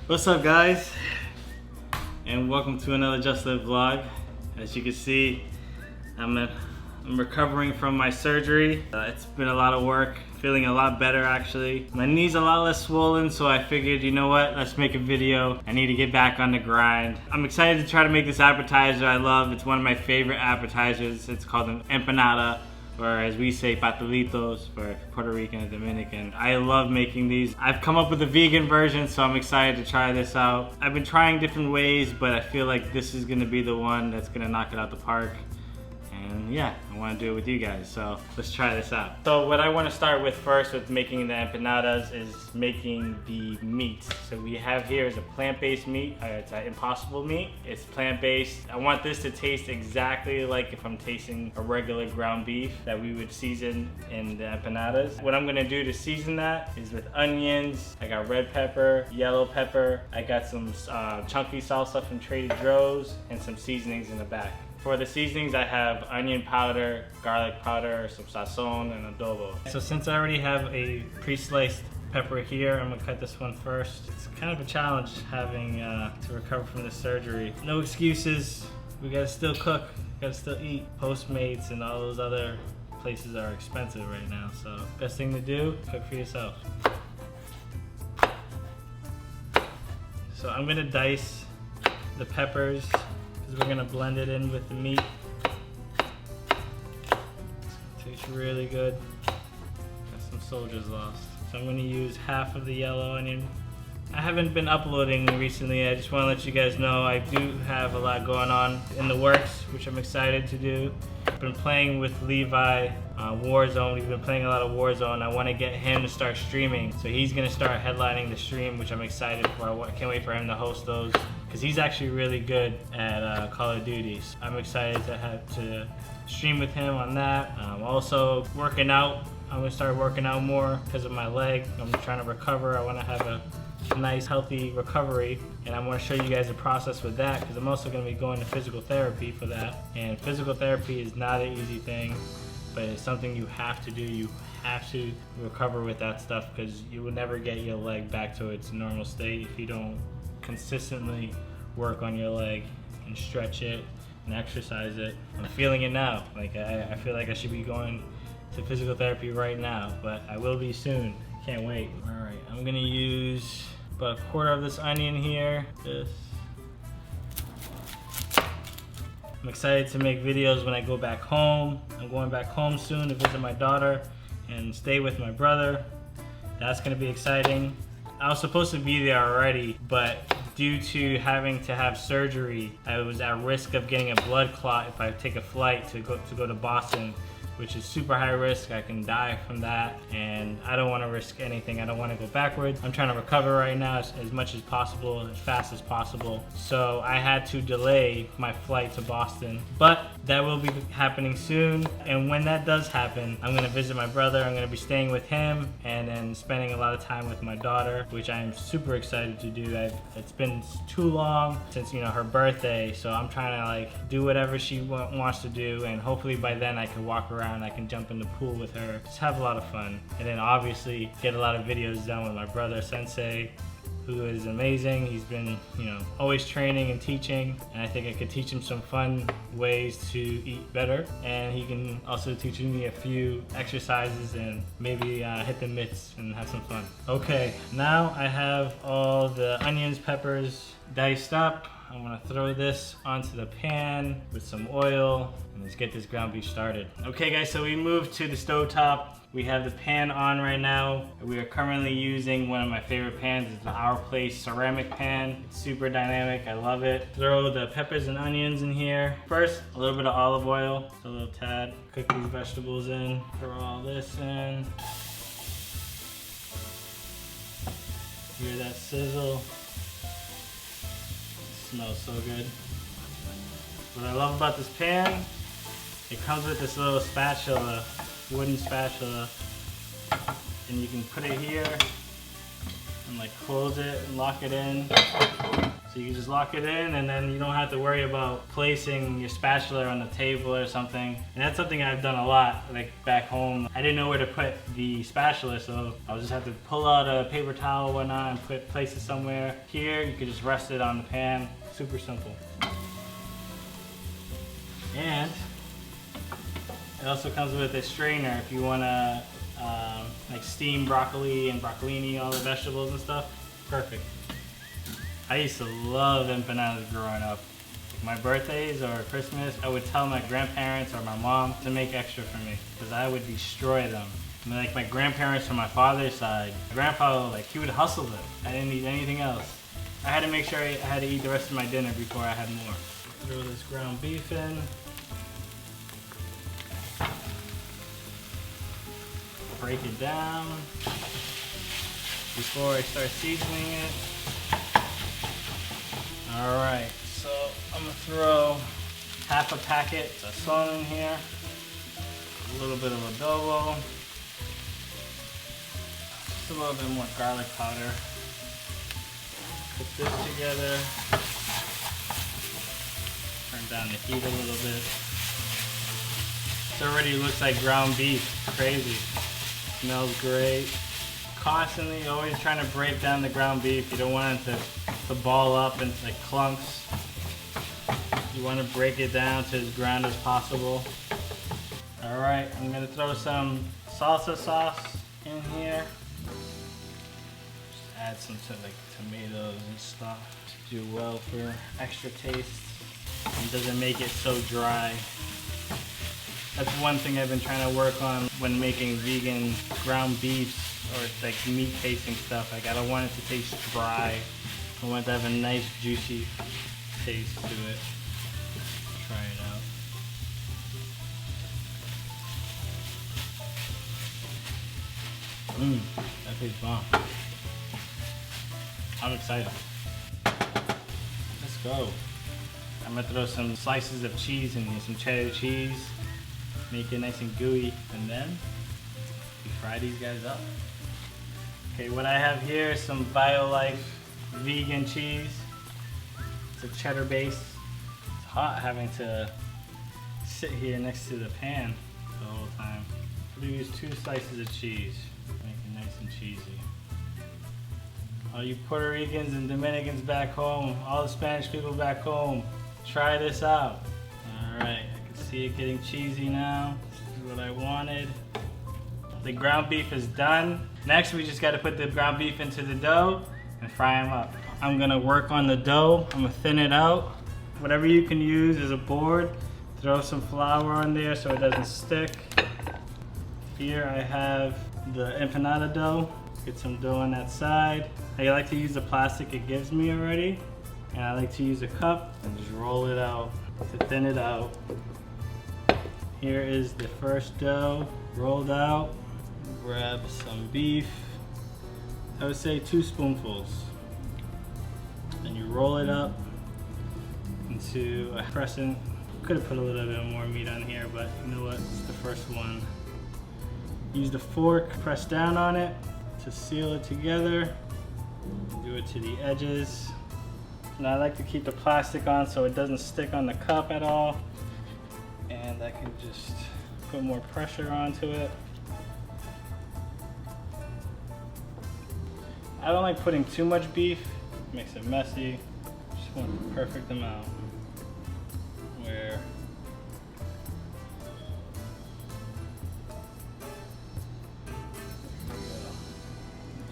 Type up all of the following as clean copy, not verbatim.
What's up, guys? And welcome to another Just Live vlog. As you can see, I'm recovering from my surgery. It's been a lot of work, feeling a lot better actually. My knee's a lot less swollen, so I figured, you know what, let's make a video. I need to get back on the grind. I'm excited to try to make this appetizer I love. It's one of my favorite appetizers. It's called an empanada, or as we say, pastelitos for Puerto Rican and Dominican. I love making these. I've come up with a vegan version, so I'm excited to try this out. I've been trying different ways, but I feel like this is gonna be the one that's gonna knock it out the park. And yeah, I want to do it with you guys, so let's try this out. So what I want to start with first with making the empanadas is making the meat. So we have here is a plant-based meat. It's an impossible meat. It's plant-based. I want this to taste exactly like if I'm tasting a regular ground beef that we would season in the empanadas. What I'm going to do to season that is with onions. I got red pepper, yellow pepper. I got some chunky salsa from Trader Joe's and some seasonings in the back. For the seasonings, I have onion powder, garlic powder, some sazon, and adobo. So since I already have a pre-sliced pepper here, I'm gonna cut this one first. It's kind of a challenge having to recover from this surgery. No excuses, we gotta still cook, gotta still eat. Postmates and all those other places are expensive right now, so best thing to do, cook for yourself. So I'm gonna dice the peppers, because we're gonna blend it in with the meat. It tastes really good. Got some soldiers lost. So I'm gonna use half of the yellow onion. I haven't been uploading recently. I just wanna let you guys know I do have a lot going on in the works, which I'm excited to do. I've been playing with Levi, Warzone. We've been playing a lot of Warzone. I wanna get him to start streaming. So he's gonna start headlining the stream, which I'm excited for. I can't wait for him to host those, because he's actually really good at Call of Duty. I'm excited to have to stream with him on that. Also working out. I'm gonna start working out more because of my leg. I'm trying to recover. I wanna have a nice healthy recovery, and I want to show you guys the process with that, because I'm also going to be going to physical therapy for that. And physical therapy is not an easy thing, but it's something you have to do. You have to recover with that stuff, because you will never get your leg back to its normal state if you don't consistently work on your leg and stretch it and exercise it. I'm feeling it now. Like I feel like I should be going to physical therapy right now, but I will be soon. Can't wait. All right, I'm gonna use about a quarter of this onion here. I'm excited to make videos when I go back home. I'm going back home soon to visit my daughter and stay with my brother. That's gonna be exciting. I was supposed to be there already, but due to having to have surgery, I was at risk of getting a blood clot if I take a flight to go to Boston, which is super high risk. I can die from that, and I don't want to risk anything. I don't want to go backwards. I'm trying to recover right now as much as possible, as fast as possible. So I had to delay my flight to Boston, but that will be happening soon. And when that does happen, I'm gonna visit my brother. I'm gonna be staying with him and then spending a lot of time with my daughter, which I'm super excited to do. It's been too long since, you know, her birthday, so I'm trying to like do whatever she wants to do, and hopefully by then I can walk around. I can jump in the pool with her, just have a lot of fun, and then obviously get a lot of videos done with my brother Sensei, who is amazing. He's been, you know, always training and teaching, and I think I could teach him some fun ways to eat better, and he can also teach me a few exercises and maybe hit the mitts and have some fun. Okay, now I have all the onions, peppers diced up. I'm gonna throw this onto the pan with some oil, and let's get this ground beef started. Okay guys, so we moved to the stovetop. We have the pan on right now. We are currently using one of my favorite pans. It's the Our Place ceramic pan. It's super dynamic, I love it. Throw the peppers and onions in here. First, a little bit of olive oil, just a little tad. Cook these vegetables in, throw all this in. Hear that sizzle? Smells so good. What I love about this pan, it comes with this little spatula, wooden spatula, and you can put it here and like close it and lock it in. So So you can just lock it in, and then you don't have to worry about placing your spatula on the table or something. And that's something I've done a lot, like back home. I didn't know where to put the spatula, so I'll just have to pull out a paper towel or whatnot and place it somewhere. Here, you can just rest it on the pan. Super simple. And it also comes with a strainer if you want to like steam broccoli and broccolini, all the vegetables and stuff. Perfect. I used to love empanadas growing up. My birthdays or Christmas, I would tell my grandparents or my mom to make extra for me because I would destroy them. And like my grandparents from my father's side, my grandpa, like he would hustle them. I didn't eat anything else. I had to make sure I had to eat the rest of my dinner before I had more. Throw this ground beef in. Break it down before I start seasoning it. Alright, so I'm going to throw half a packet of salt in here, a little bit of adobo, just a little bit more garlic powder. Put this together, turn down the heat a little bit. It already looks like ground beef, crazy. Smells great. Constantly always trying to break down the ground beef. You don't want it to ball up into like clumps. You want to break it down to as ground as possible. Alright, I'm going to throw some salsa sauce in here. Just add some like tomatoes and stuff to do well for extra taste. It doesn't make it so dry. That's one thing I've been trying to work on when making vegan ground beefs or like meat tasting stuff. Like I don't want it to taste dry. I want it to have a nice juicy taste to it. Try it out. That tastes bomb. I'm excited. Let's go. I'm gonna throw some slices of cheese in here, some cheddar cheese. Make it nice and gooey, and then we fry these guys up. Okay, what I have here is some BioLife vegan cheese. It's a cheddar base. It's hot having to sit here next to the pan the whole time. I'm gonna use 2 slices of cheese. Make it nice and cheesy. All you Puerto Ricans and Dominicans back home, all the Spanish people back home, try this out. All right. See it getting cheesy now. This is what I wanted. The ground beef is done. Next, we just got to put the ground beef into the dough and fry them up. I'm gonna work on the dough. I'm gonna thin it out. Whatever you can use as a board. Throw some flour on there so it doesn't stick. Here I have the empanada dough. Get some dough on that side. I like to use the plastic it gives me already. And I like to use a cup and just roll it out to thin it out. Here is the first dough rolled out. Grab some beef. I would say 2 spoonfuls. Then you roll it up into a crescent. Could have put a little bit more meat on here, but you know what? It's the first one. Use the fork, press down on it to seal it together. Do it to the edges. And I like to keep the plastic on so it doesn't stick on the cup at all. And I can just put more pressure onto it. I don't like putting too much beef, it makes it messy. Just want the perfect amount. Where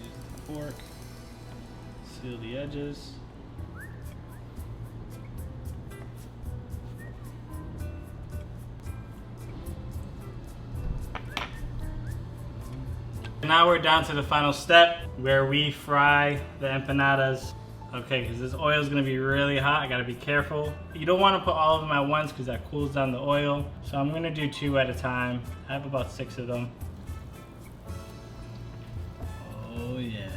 use the fork, seal the edges. Now we're down to the final step where we fry the empanadas. Okay, because this oil is going to be really hot. I got to be careful. You don't want to put all of them at once because that cools down the oil. So I'm going to do 2 at a time. I have about 6 of them. Oh yeah.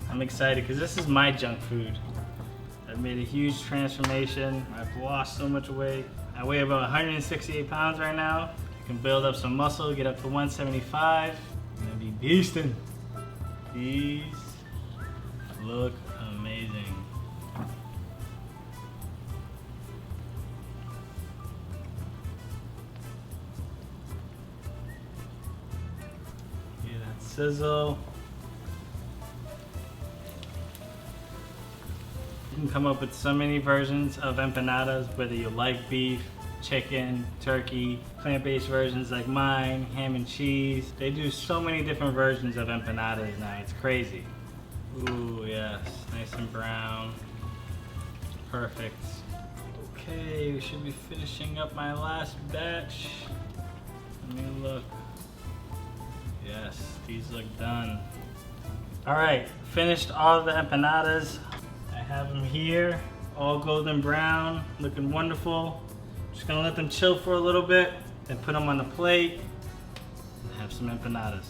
I'm excited because this is my junk food. I've made a huge transformation. I've lost so much weight. I weigh about 168 pounds right now. Can build up some muscle, get up to 175. I'm gonna be beasting these look amazing. Yeah, that sizzle. You can come up with so many versions of empanadas, whether you like beef, chicken, turkey, plant-based versions like mine, ham and cheese. They do so many different versions of empanadas now, it's crazy. Ooh, yes, nice and brown. Perfect. Okay, we should be finishing up my last batch. Let me look. Yes, these look done. All right, finished all the empanadas. I have them here, all golden brown, looking wonderful. Just gonna let them chill for a little bit, then put them on the plate and have some empanadas.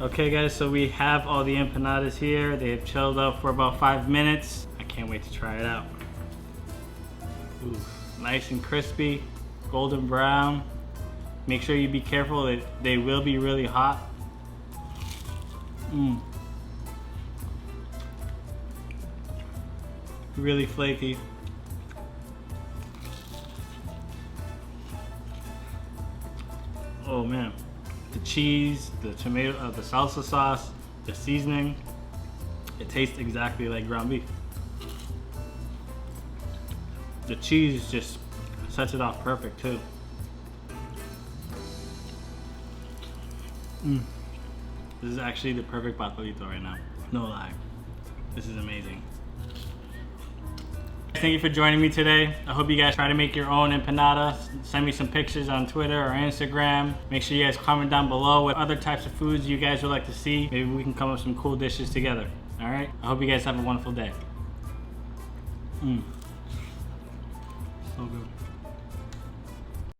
Okay guys, so we have all the empanadas here. They have chilled out for about 5 minutes. I can't wait to try it out. Ooh, nice and crispy, golden brown. Make sure you be careful that they will be really hot. Really flaky. Oh man, the cheese, the tomato, the salsa sauce, the seasoning, it tastes exactly like ground beef. The cheese just sets it off perfect too. This is actually the perfect pastelito right now. No lie. This is amazing. Thank you for joining me today. I hope you guys try to make your own empanada. Send me some pictures on Twitter or Instagram. Make sure you guys comment down below what other types of foods you guys would like to see. Maybe we can come up with some cool dishes together. All right? I hope you guys have a wonderful day. So good.